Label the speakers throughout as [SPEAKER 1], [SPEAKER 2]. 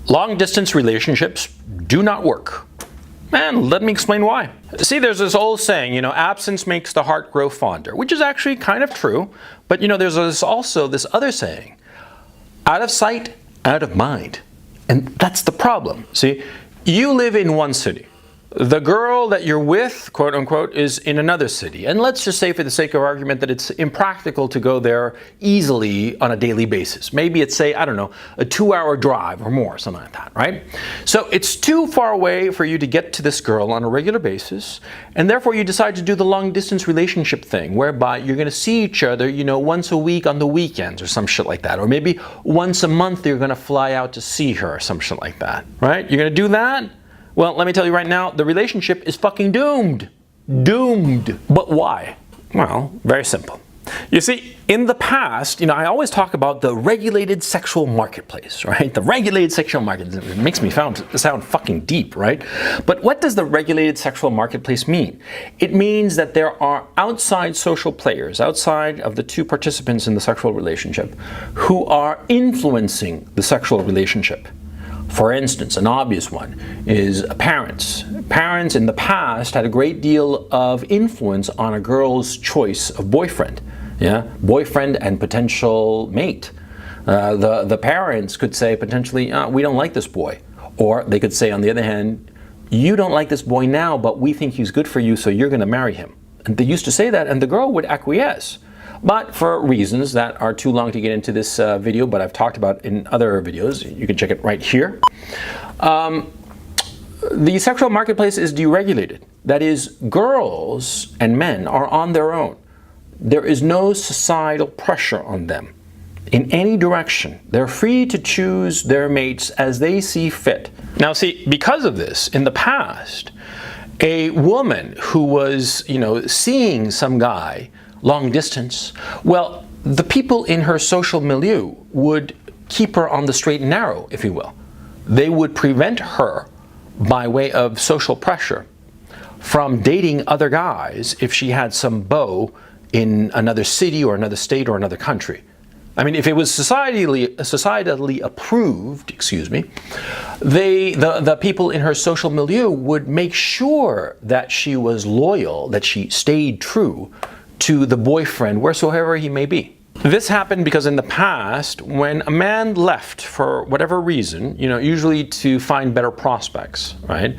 [SPEAKER 1] Long-distance relationships do not work. And let me explain why. See, there's this old saying, absence makes the heart grow fonder, which is actually kind of true. But, there's also this other saying, out of sight, out of mind. And that's the problem. See, you live in one city. The girl that you're with, quote unquote, is in another city. And let's just say for the sake of argument that it's impractical to go there easily on a daily basis. Maybe it's, say, I don't know, a 2-hour drive or more, something like that, right? So it's too far away for you to get to this girl on a regular basis. And therefore you decide to do the long distance relationship thing, whereby you're going to see each other, once a week on the weekends or some shit like that. Or maybe once a month you're going to fly out to see her or some shit like that, right? You're going to do that? Well, let me tell you right now, the relationship is fucking doomed. Doomed. But why? Well, very simple. You see, in the past, I always talk about the regulated sexual marketplace, right? The regulated sexual market. It makes me sound fucking deep, right? But what does the regulated sexual marketplace mean? It means that there are outside social players, outside of the two participants in the sexual relationship, who are influencing the sexual relationship. For instance, an obvious one is parents. Parents in the past had a great deal of influence on a girl's choice of boyfriend. Yeah, boyfriend and potential mate. The parents could say potentially, we don't like this boy. Or they could say, on the other hand, you don't like this boy now, but we think he's good for you, so you're going to marry him. And they used to say that, and the girl would acquiesce. But for reasons that are too long to get into this video, but I've talked about in other videos, you can check it right here. The sexual marketplace is deregulated. That is, girls and men are on their own. There is no societal pressure on them in any direction. They're free to choose their mates as they see fit. Now see, because of this, in the past, a woman who was, seeing some guy long distance, well, the people in her social milieu would keep her on the straight and narrow, if you will. They would prevent her, by way of social pressure, from dating other guys if she had some beau in another city or another state or another country. I mean, if it was societally approved, the people in her social milieu would make sure that she was loyal, that she stayed true to the boyfriend, wheresoever he may be. This happened because in the past, when a man left for whatever reason, usually to find better prospects, right?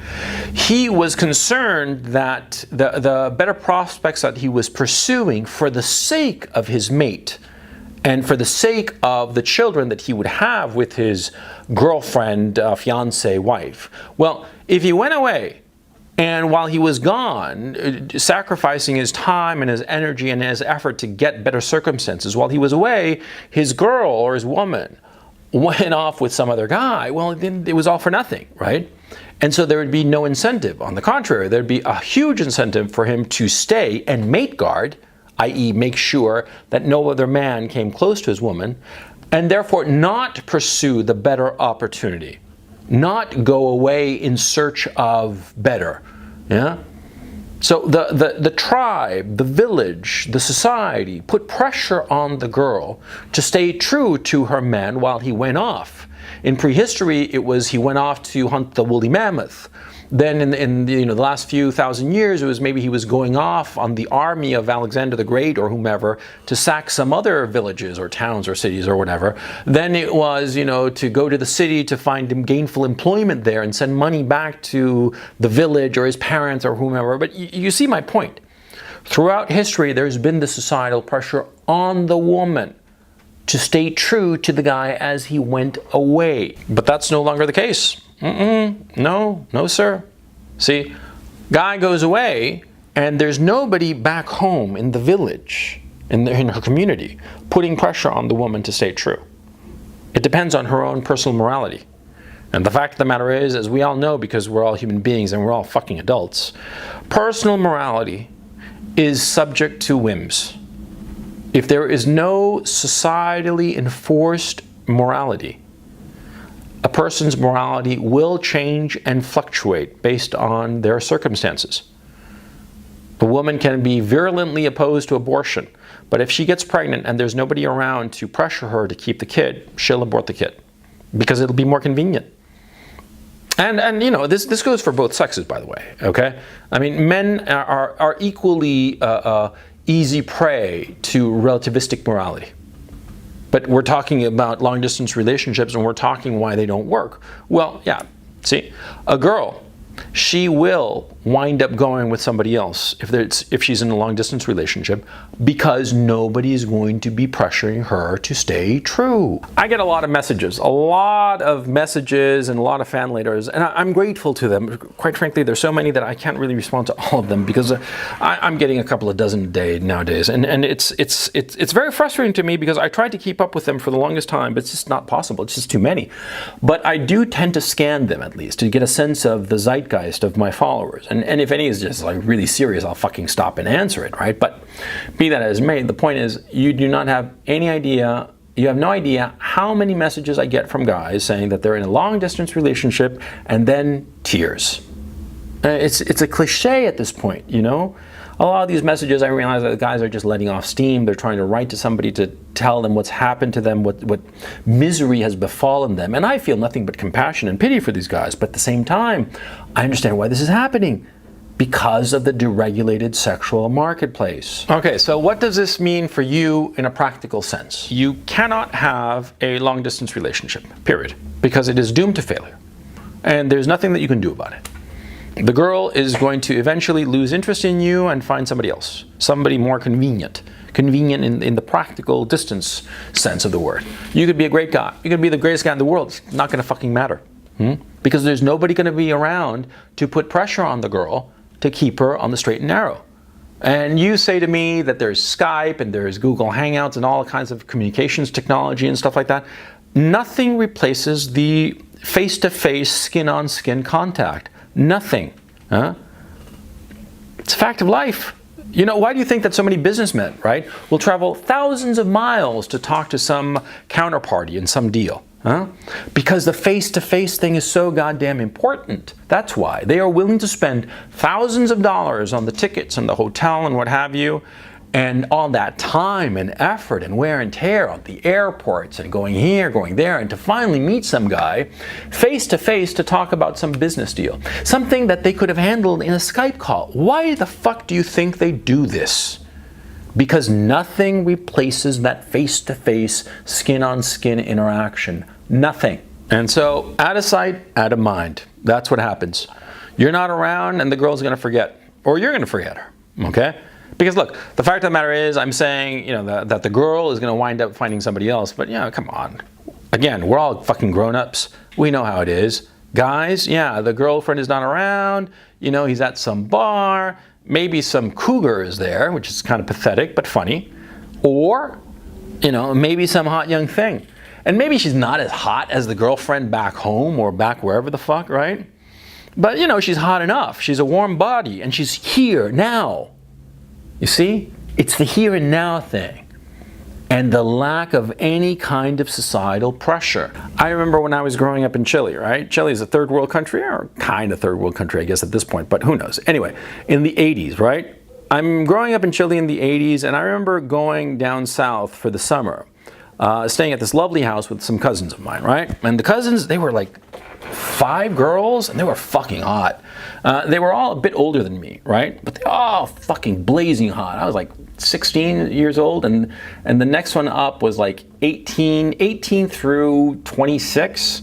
[SPEAKER 1] He was concerned that the better prospects that he was pursuing for the sake of his mate and for the sake of the children that he would have with his girlfriend, fiancée, wife. Well, if he went away, and while he was gone, sacrificing his time and his energy and his effort to get better circumstances, while he was away, his girl or his woman went off with some other guy, well, then it was all for nothing, right? And so there would be no incentive. On the contrary, there'd be a huge incentive for him to stay and mate guard, i.e. make sure that no other man came close to his woman, and therefore not pursue the better opportunity. Not go away in search of better. Yeah? So the tribe, the village, the society put pressure on the girl to stay true to her man while he went off. In prehistory, it was he went off to hunt the woolly mammoth. Then in the last few thousand years, it was maybe he was going off on the army of Alexander the Great or whomever to sack some other villages or towns or cities or whatever. Then it was, to go to the city to find him gainful employment there and send money back to the village or his parents or whomever. But you see my point. Throughout history, there's been the societal pressure on the woman to stay true to the guy as he went away. But that's no longer the case. No, sir. See, guy goes away and there's nobody back home in the village, in her community, putting pressure on the woman to stay true. It depends on her own personal morality. And the fact of the matter is, as we all know, because we're all human beings and we're all fucking adults, personal morality is subject to whims. If there is no societally enforced morality, a person's morality will change and fluctuate based on their circumstances. A woman can be virulently opposed to abortion, but if she gets pregnant and there's nobody around to pressure her to keep the kid, she'll abort the kid because it'll be more convenient. And you know, this goes for both sexes, by the way, okay? I mean, men are equally easy prey to relativistic morality. But we're talking about long-distance relationships, and we're talking why they don't work. Well, yeah, see, a girl, she will wind up going with somebody else if she's in a long-distance relationship, because nobody's going to be pressuring her to stay true. I get a lot of messages and a lot of fan letters, and I'm grateful to them. Quite frankly, there's so many that I can't really respond to all of them, because I'm getting a couple of dozen a day nowadays, and it's very frustrating to me, because I tried to keep up with them for the longest time, but it's just not possible. It's just too many. But I do tend to scan them, at least, to get a sense of the zeitgeist of my followers. And if any is just like really serious, I'll fucking stop and answer it, right? But be that as may, the point is, you do not have any idea, you have no idea how many messages I get from guys saying that they're in a long distance relationship, and then tears. It's a cliche at this point, you know? A lot of these messages, I realize that the guys are just letting off steam. They're trying to write to somebody to tell them what's happened to them, what misery has befallen them. And I feel nothing but compassion and pity for these guys. But at the same time, I understand why this is happening. Because of the deregulated sexual marketplace. Okay, so what does this mean for you in a practical sense? You cannot have a long-distance relationship, period. Because it is doomed to failure. And there's nothing that you can do about it. The girl is going to eventually lose interest in you and find somebody else. Somebody more convenient. Convenient in the practical distance sense of the word. You could be a great guy. You could be the greatest guy in the world. It's not going to fucking matter. Because there's nobody going to be around to put pressure on the girl to keep her on the straight and narrow. And you say to me that there's Skype and there's Google Hangouts and all kinds of communications technology and stuff like that. Nothing replaces the face-to-face, skin-on-skin contact. Nothing. It's a fact of life. You know, why do you think that so many businessmen, right, will travel thousands of miles to talk to some counterparty in some deal? Because the face-to-face thing is so goddamn important. That's why. They are willing to spend thousands of dollars on the tickets and the hotel and what have you, and all that time and effort and wear and tear on the airports and going here, going there, and to finally meet some guy face-to-face to talk about some business deal. Something that they could have handled in a Skype call. Why the fuck do you think they do this? Because nothing replaces that face-to-face, skin-on-skin interaction. Nothing. And so, out of sight, out of mind. That's what happens. You're not around, and the girl's going to forget. Or you're going to forget her. Okay? Because look, the fact of the matter is, I'm saying, you know, that the girl is going to wind up finding somebody else. But, you know, come on. Again, we're all fucking grown-ups. We know how it is. Guys, yeah, the girlfriend is not around. You know, he's at some bar. Maybe some cougar is there, which is kind of pathetic, but funny. Or, you know, maybe some hot young thing. And maybe she's not as hot as the girlfriend back home or back wherever the fuck, right? But, you know, she's hot enough. She's a warm body, and she's here now. You see? It's the here and now thing. And the lack of any kind of societal pressure. I remember when I was growing up in Chile, right? Chile is a third world country, or kind of third world country, I guess, at this point, but who knows? Anyway, in the 80s, right? I'm growing up in Chile in the 80s, and I remember going down south for the summer, staying at this lovely house with some cousins of mine, right? And the cousins, they were like 5 girls, and they were fucking hot. They were all a bit older than me, right? But they all fucking blazing hot. I was like 16 years old, and the next one up was like 18 through 26.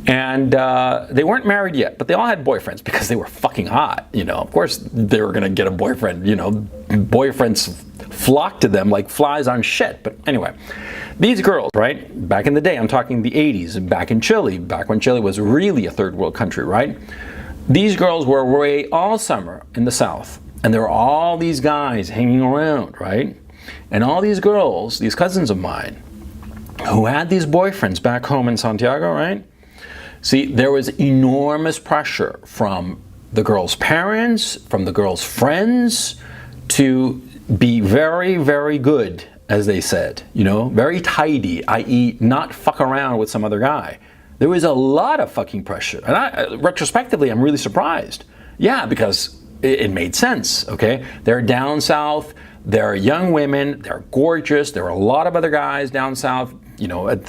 [SPEAKER 1] And they weren't married yet, but they all had boyfriends because they were fucking hot. You know, of course they were gonna get a boyfriend. You know, boyfriends flocked to them like flies on shit. But anyway, these girls, right? Back in the day, I'm talking the 80s, back in Chile, back when Chile was really a third world country, right? These girls were away all summer in the south, and there were all these guys hanging around, right? And all these girls, these cousins of mine, who had these boyfriends back home in Santiago, right? See, there was enormous pressure from the girls' parents, from the girls' friends, to be very, very good, as they said, you know, very tidy, i.e. not fuck around with some other guy. There was a lot of fucking pressure. And retrospectively, I'm really surprised. Yeah, because it made sense, okay? They're down south, they're young women, they're gorgeous, there are a lot of other guys down south, at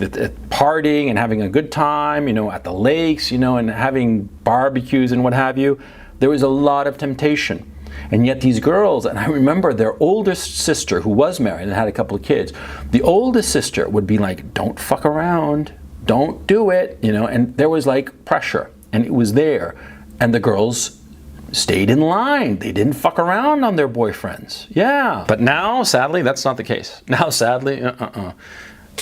[SPEAKER 1] partying and having a good time, at the lakes, and having barbecues and what have you. There was a lot of temptation. And yet these girls, and I remember their oldest sister, who was married and had a couple of kids, the oldest sister would be like, don't fuck around, don't do it, and there was like pressure, and it was there. And the girls stayed in line. They didn't fuck around on their boyfriends. Yeah. But now, sadly, that's not the case. Now, sadly,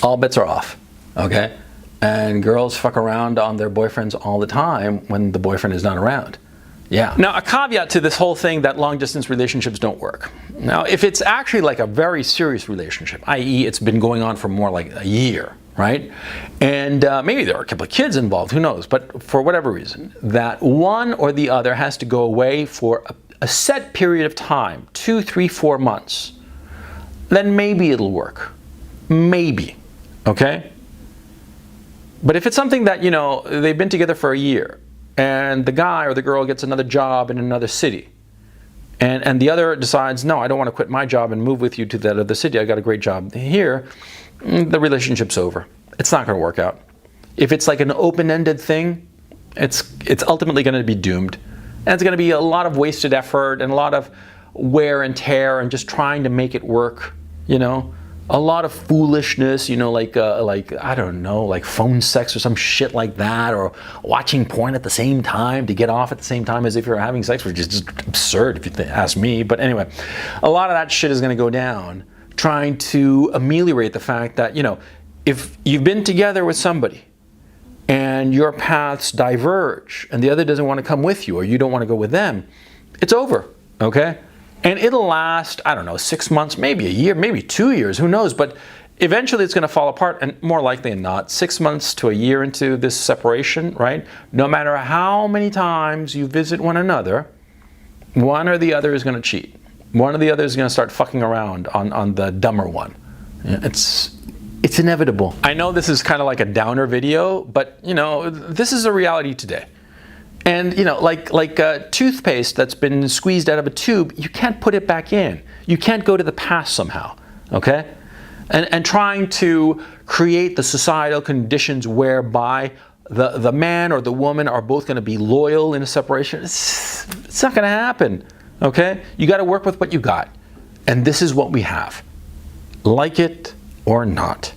[SPEAKER 1] all bets are off, okay? And girls fuck around on their boyfriends all the time when the boyfriend is not around. Yeah. Now, a caveat to this whole thing that long-distance relationships don't work. Now, if it's actually like a very serious relationship, i.e. it's been going on for more like a year, right? And maybe there are a couple of kids involved, who knows? But for whatever reason, that one or the other has to go away for a set period of time, 2, 3, 4 months, then maybe it'll work. Maybe, okay? But if it's something that, they've been together for a year, and the guy or the girl gets another job in another city, and the other decides, no, I don't want to quit my job and move with you to that other city, I got a great job here, the relationship's over. It's not going to work out. If it's like an open-ended thing, it's ultimately going to be doomed. And it's going to be a lot of wasted effort and a lot of wear and tear and just trying to make it work, A lot of foolishness, like I don't know, like phone sex or some shit like that, or watching porn at the same time to get off at the same time as if you're having sex, which is just absurd if you ask me. But anyway, a lot of that shit is going to go down, trying to ameliorate the fact that, if you've been together with somebody and your paths diverge and the other doesn't want to come with you or you don't want to go with them, it's over, okay? And it'll last, I don't know, 6 months, maybe a year, maybe 2 years, who knows? But eventually it's going to fall apart, and more likely than not, 6 months to a year into this separation, right? No matter how many times you visit one another, one or the other is going to cheat. One or the other is going to start fucking around on the dumber one. It's inevitable. I know this is kind of like a downer video, but, this is a reality today. And, like toothpaste that's been squeezed out of a tube, you can't put it back in. You can't go to the past somehow, okay? And trying to create the societal conditions whereby the man or the woman are both going to be loyal in a separation, it's not going to happen, okay? You got to work with what you got. And this is what we have. Like it or not.